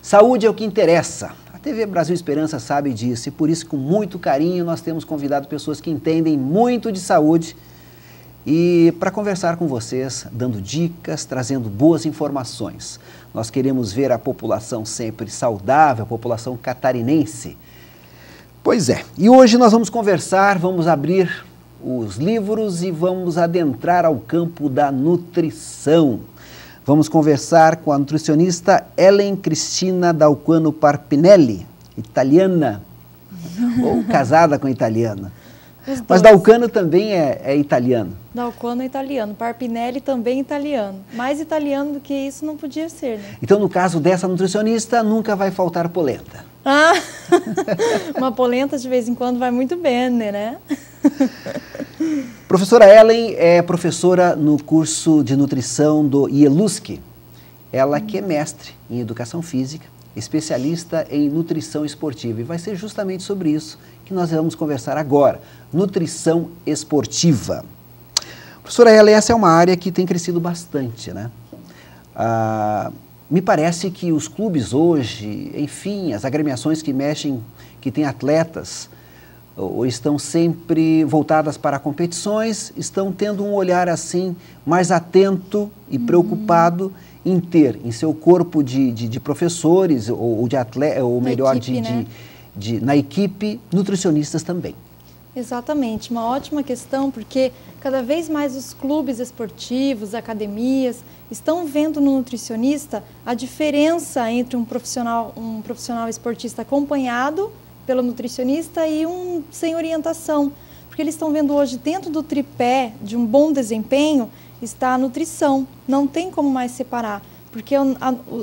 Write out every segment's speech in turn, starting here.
Saúde é o que interessa. A TV Brasil Esperança sabe disso e por isso, com muito carinho, nós temos convidado pessoas que entendem muito de saúde e para conversar com vocês, dando dicas, trazendo boas informações. Nós queremos ver a população sempre saudável, a população catarinense. Pois é, e hoje nós vamos conversar, vamos abrir os livros e vamos adentrar ao campo da nutrição. Vamos conversar com a nutricionista Ellen Cristina Dalquano Parpinelli, italiana, ou casada com italiana. Mas Dalquano também é italiano. Dalquano é italiano, Parpinelli também é italiano. Mais italiano do que isso não podia ser, né? Então, no caso dessa nutricionista, nunca vai faltar polenta. Ah, uma polenta de vez em quando vai muito bem, né? Professora Ellen é professora no curso de nutrição do IELUSC. Ela que é mestre em educação física, especialista em nutrição esportiva. E vai ser justamente sobre isso que nós vamos conversar agora. Nutrição esportiva. Professora Ellen, essa é uma área que tem crescido bastante, né? Me parece que os clubes hoje, enfim, as agremiações que mexem, que têm atletas, ou estão sempre voltadas para competições, estão tendo um olhar assim mais atento e preocupado em ter em seu corpo de professores ou de atleta, ou melhor, na equipe, nutricionistas também. Exatamente, uma ótima questão, porque cada vez mais os clubes esportivos, academias, estão vendo no nutricionista a diferença entre um profissional esportista acompanhado pelo nutricionista e um sem orientação. Porque eles estão vendo hoje, dentro do tripé de um bom desempenho, está a nutrição. Não tem como mais separar. Porque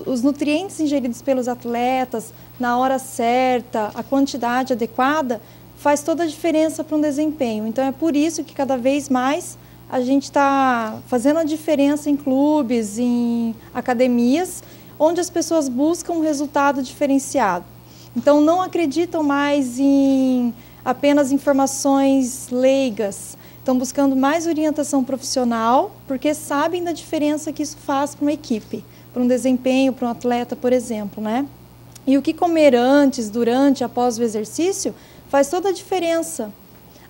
os nutrientes ingeridos pelos atletas, na hora certa, a quantidade adequada, faz toda a diferença para um desempenho. Então, é por isso que cada vez mais a gente está fazendo a diferença em clubes, em academias, onde as pessoas buscam um resultado diferenciado. Então, não acreditam mais em apenas informações leigas. Estão buscando mais orientação profissional, porque sabem da diferença que isso faz para uma equipe, para um desempenho, para um atleta, por exemplo, né? E o que comer antes, durante, após o exercício, faz toda a diferença.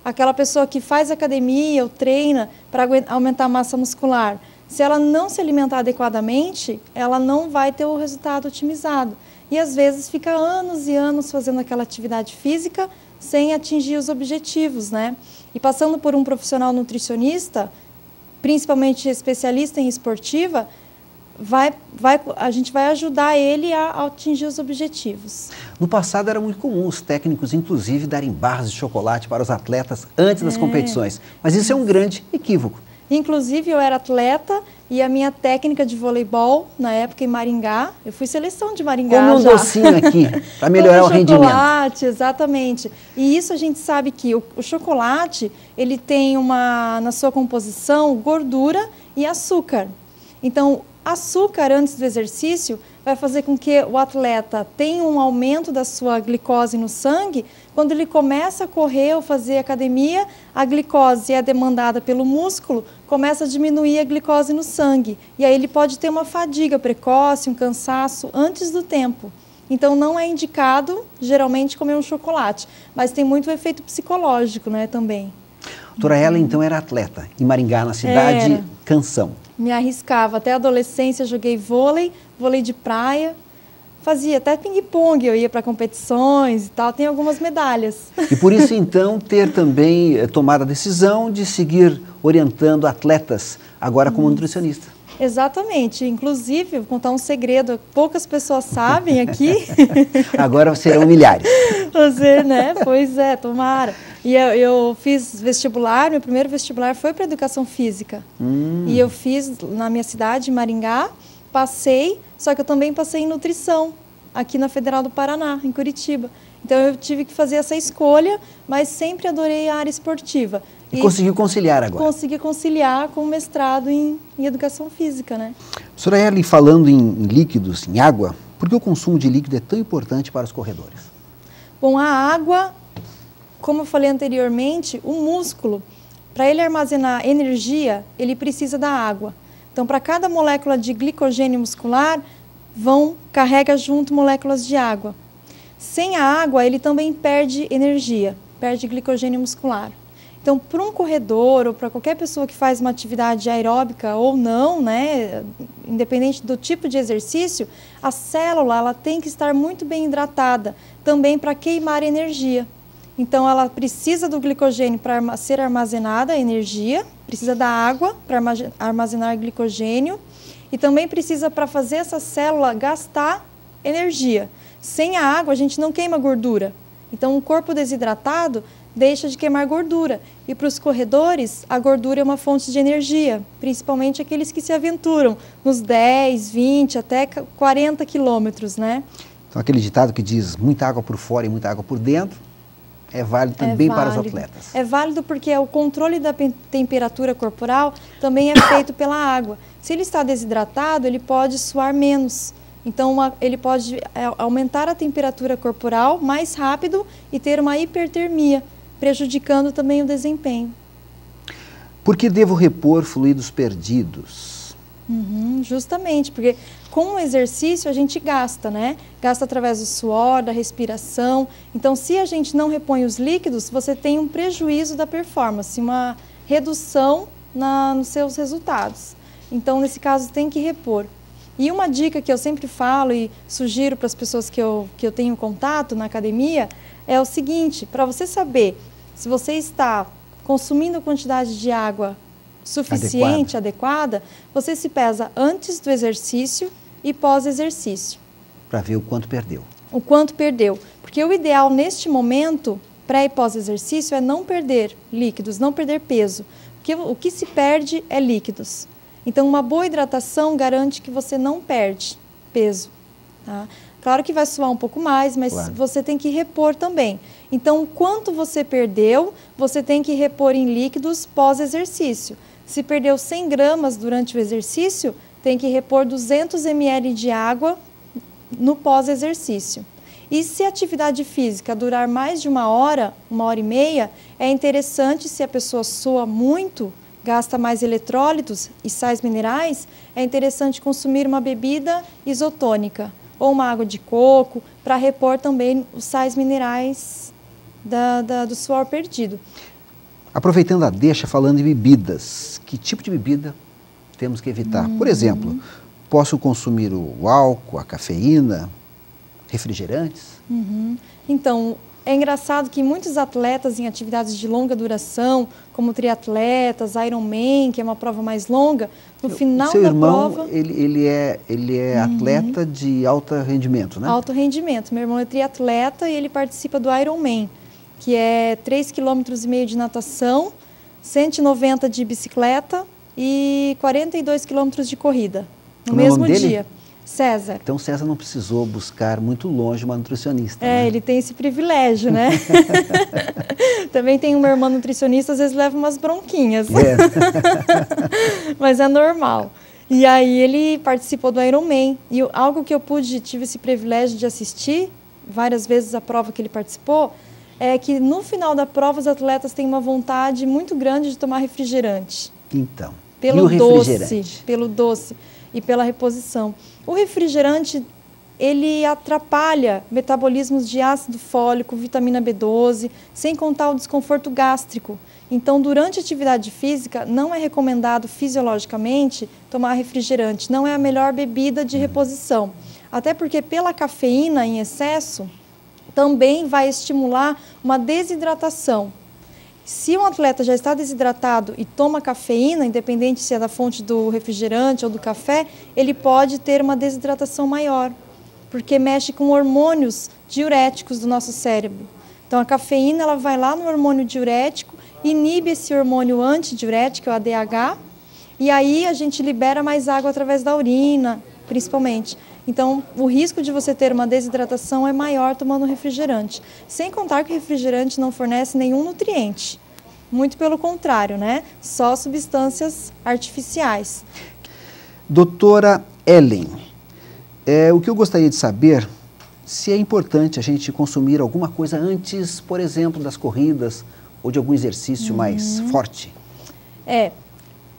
Aquela pessoa que faz academia ou treina para aumentar a massa muscular, se ela não se alimentar adequadamente, ela não vai ter o resultado otimizado. E às vezes fica anos e anos fazendo aquela atividade física sem atingir os objetivos, né? E passando por um profissional nutricionista, principalmente especialista em esportiva, a gente vai ajudar ele a atingir os objetivos. No passado era muito comum os técnicos, inclusive, darem barras de chocolate para os atletas antes das competições. Mas isso é um grande equívoco. Inclusive, eu era atleta e a minha técnica de voleibol, na época em Maringá, eu fui seleção de Maringá. Como um docinho aqui, para melhorar o rendimento. Chocolate, exatamente. E isso a gente sabe que o chocolate, ele tem na sua composição gordura e açúcar. Então, açúcar antes do exercício vai fazer com que o atleta tenha um aumento da sua glicose no sangue. Quando ele começa a correr ou fazer academia, a glicose é demandada pelo músculo, começa a diminuir a glicose no sangue. E aí ele pode ter uma fadiga precoce, um cansaço antes do tempo. Então não é indicado, geralmente, comer um chocolate, mas tem muito efeito psicológico, né, também. Doutora Ellen, então, era atleta em Maringá, na cidade Canção. Me arriscava. Até a adolescência joguei vôlei de praia, fazia até ping-pong, eu ia para competições e tal, tem algumas medalhas. E por isso, então, ter também tomado a decisão de seguir orientando atletas, agora como nutricionista. Exatamente. Inclusive, vou contar um segredo, poucas pessoas sabem aqui. Agora serão milhares. Você, né? Pois é, tomara. E eu fiz vestibular, meu primeiro vestibular foi para educação física. E eu fiz na minha cidade, Maringá, passei, só que eu também passei em nutrição, aqui na Federal do Paraná, em Curitiba. Então eu tive que fazer essa escolha, mas sempre adorei a área esportiva. E conseguiu conciliar agora? Consegui conciliar com o mestrado em educação física, né? Professora Ellen, falando em líquidos, em água, por que o consumo de líquido é tão importante para os corredores? Bom, a água, como eu falei anteriormente, o músculo, para ele armazenar energia, ele precisa da água. Então, para cada molécula de glicogênio muscular, carrega junto moléculas de água. Sem a água, ele também perde energia, perde glicogênio muscular. Então, para um corredor ou para qualquer pessoa que faz uma atividade aeróbica ou não, né, independente do tipo de exercício, a célula ela tem que estar muito bem hidratada, também para queimar energia. Então, ela precisa do glicogênio para ser armazenada, a energia, precisa da água para armazenar glicogênio e também precisa para fazer essa célula gastar energia. Sem a água, a gente não queima gordura. Então, um corpo desidratado deixa de queimar gordura. E para os corredores, a gordura é uma fonte de energia, principalmente aqueles que se aventuram nos 10, 20, até 40 quilômetros, né? Então, aquele ditado que diz muita água por fora e muita água por dentro, é válido também para os atletas. É válido porque o controle da temperatura corporal também é feito pela água. Se ele está desidratado, ele pode suar menos. Então, ele pode aumentar a temperatura corporal mais rápido e ter uma hipertermia, prejudicando também o desempenho. Por que devo repor fluidos perdidos? Justamente, porque com o exercício a gente gasta, né? Gasta através do suor, da respiração. Então, se a gente não repõe os líquidos, você tem um prejuízo da performance, uma redução nos seus resultados. Então, nesse caso, tem que repor. E uma dica que eu sempre falo e sugiro para as pessoas que eu tenho contato na academia é o seguinte: para você saber se você está consumindo a quantidade de água suficiente, adequada, você se pesa antes do exercício e pós-exercício. Para ver o quanto perdeu. O quanto perdeu. Porque o ideal neste momento, pré e pós-exercício, é não perder líquidos, não perder peso. Porque o que se perde é líquidos. Então, uma boa hidratação garante que você não perde peso. Tá? Claro que vai suar um pouco mais, mas você tem que repor também. Então, o quanto você perdeu, você tem que repor em líquidos pós-exercício. Se perdeu 100 gramas durante o exercício, tem que repor 200 ml de água no pós-exercício. E se a atividade física durar mais de uma hora e meia, é interessante, se a pessoa sua muito, gasta mais eletrólitos e sais minerais, é interessante consumir uma bebida isotônica ou uma água de coco para repor também os sais minerais do suor perdido. Aproveitando a deixa, falando em bebidas, que tipo de bebida temos que evitar? Por exemplo, posso consumir o álcool, a cafeína, refrigerantes? Então, é engraçado que muitos atletas em atividades de longa duração, como triatletas, Ironman, que é uma prova mais longa, no final da prova... Seu irmão, ele é atleta de alto rendimento, né? Alto rendimento. Meu irmão é triatleta e ele participa do Ironman, que é 3,5 km de natação, 190 de bicicleta e 42 km de corrida, no mesmo dia. César. Então, César não precisou buscar muito longe uma nutricionista. É, né? Ele tem esse privilégio, né? Também tem uma irmã nutricionista, às vezes leva umas bronquinhas. É. Mas é normal. E aí ele participou do Ironman. E algo que eu tive esse privilégio de assistir, várias vezes a prova que ele participou, é que no final da prova os atletas têm uma vontade muito grande de tomar refrigerante. Então, pelo doce, pelo doce e pela reposição. O refrigerante, ele atrapalha metabolismos de ácido fólico, vitamina B12, sem contar o desconforto gástrico. Então, durante a atividade física, não é recomendado fisiologicamente tomar refrigerante. Não é a melhor bebida de reposição. Até porque pela cafeína em excesso, também vai estimular uma desidratação. Se um atleta já está desidratado e toma cafeína, independente se é da fonte do refrigerante ou do café, ele pode ter uma desidratação maior, porque mexe com hormônios diuréticos do nosso cérebro. Então, a cafeína ela vai lá no hormônio diurético, inibe esse hormônio antidiurético, o ADH, e aí a gente libera mais água através da urina, principalmente. Então, o risco de você ter uma desidratação é maior tomando refrigerante. Sem contar que o refrigerante não fornece nenhum nutriente. Muito pelo contrário, né? Só substâncias artificiais. Doutora Ellen, o que eu gostaria de saber, se é importante a gente consumir alguma coisa antes, por exemplo, das corridas ou de algum exercício mais forte.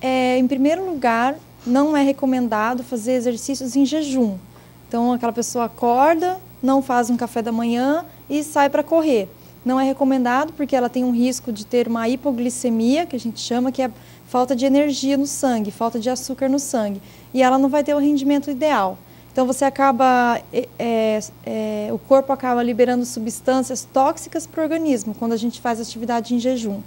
Em primeiro lugar, não é recomendado fazer exercícios em jejum. Então, aquela pessoa acorda, não faz um café da manhã e sai para correr. Não é recomendado porque ela tem um risco de ter uma hipoglicemia, que a gente chama, que é falta de energia no sangue, falta de açúcar no sangue. E ela não vai ter o rendimento ideal. Então, você acaba, o corpo acaba liberando substâncias tóxicas para o organismo quando a gente faz atividade em jejum.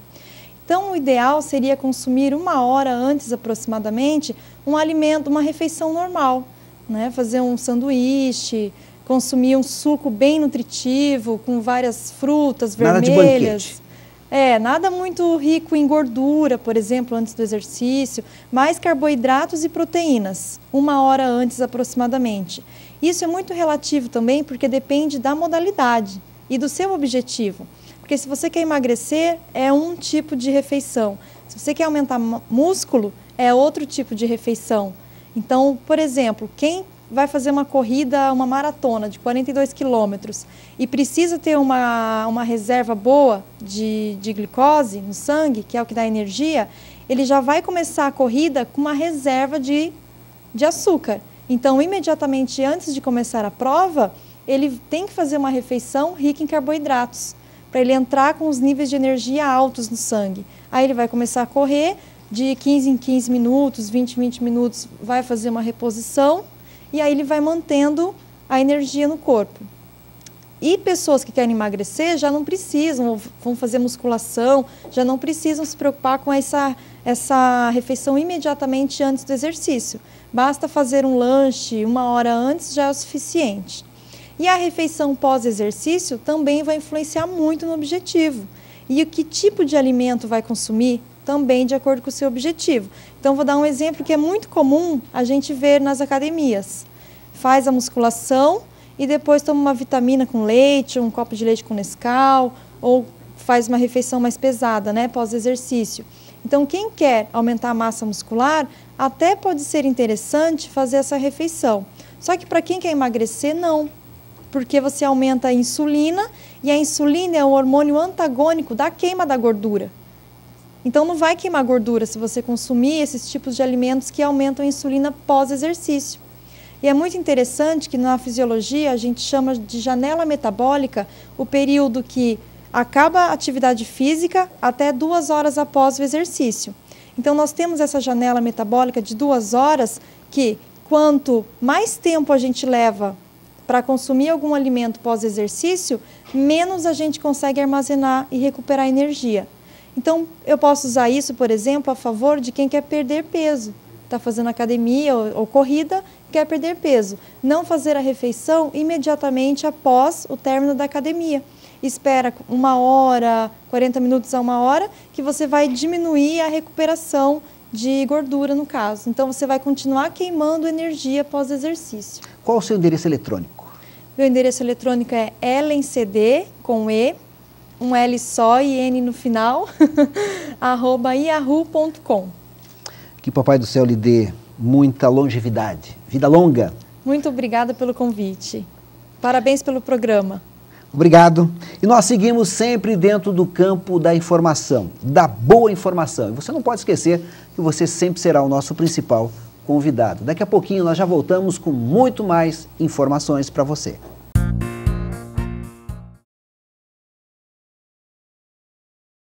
Então, o ideal seria consumir 1 hora antes, aproximadamente, um alimento, uma refeição normal, né? Fazer um sanduíche, consumir um suco bem nutritivo, com várias frutas vermelhas. Nada de banquete. Nada muito rico em gordura, por exemplo, antes do exercício, mais carboidratos e proteínas, 1 hora antes aproximadamente. Isso é muito relativo também, porque depende da modalidade e do seu objetivo. Porque se você quer emagrecer, é um tipo de refeição. Se você quer aumentar músculo, é outro tipo de refeição. Então, por exemplo, quem vai fazer uma corrida, uma maratona de 42 quilômetros e precisa ter uma reserva boa de glicose no sangue, que é o que dá energia, ele já vai começar a corrida com uma reserva de açúcar. Então, imediatamente antes de começar a prova, ele tem que fazer uma refeição rica em carboidratos, para ele entrar com os níveis de energia altos no sangue. Aí ele vai começar a correr, de 15 em 15 minutos, 20 em 20 minutos, vai fazer uma reposição, e aí ele vai mantendo a energia no corpo. E pessoas que querem emagrecer já não precisam, vão fazer musculação, já não precisam se preocupar com essa refeição imediatamente antes do exercício. Basta fazer um lanche 1 hora antes, já é o suficiente. E a refeição pós-exercício também vai influenciar muito no objetivo. E o que tipo de alimento vai consumir também de acordo com o seu objetivo. Então, vou dar um exemplo que é muito comum a gente ver nas academias. Faz a musculação e depois toma uma vitamina com leite, um copo de leite com Nescau, ou faz uma refeição mais pesada, né, pós-exercício. Então, quem quer aumentar a massa muscular, até pode ser interessante fazer essa refeição. Só que para quem quer emagrecer, não. Porque você aumenta a insulina, e a insulina é o hormônio antagônico da queima da gordura. Então, não vai queimar gordura se você consumir esses tipos de alimentos que aumentam a insulina pós-exercício. E é muito interessante que na fisiologia a gente chama de janela metabólica o período que acaba a atividade física até 2 horas após o exercício. Então, nós temos essa janela metabólica de 2 horas que, quanto mais tempo a gente leva para consumir algum alimento pós-exercício, menos a gente consegue armazenar e recuperar energia. Então, eu posso usar isso, por exemplo, a favor de quem quer perder peso. Está fazendo academia ou corrida, quer perder peso. Não fazer a refeição imediatamente após o término da academia. Espera 1 hora, 40 minutos a 1 hora, que você vai diminuir a recuperação de gordura, no caso. Então, você vai continuar queimando energia pós-exercício. Qual o seu endereço eletrônico? Meu endereço eletrônico é LNCD, com E, um L só e N no final, @yahoo.com. Que Papai do Céu lhe dê muita longevidade, vida longa. Muito obrigada pelo convite. Parabéns pelo programa. Obrigado. E nós seguimos sempre dentro do campo da informação, da boa informação. E você não pode esquecer que você sempre será o nosso principal convidado. Daqui a pouquinho nós já voltamos com muito mais informações para você.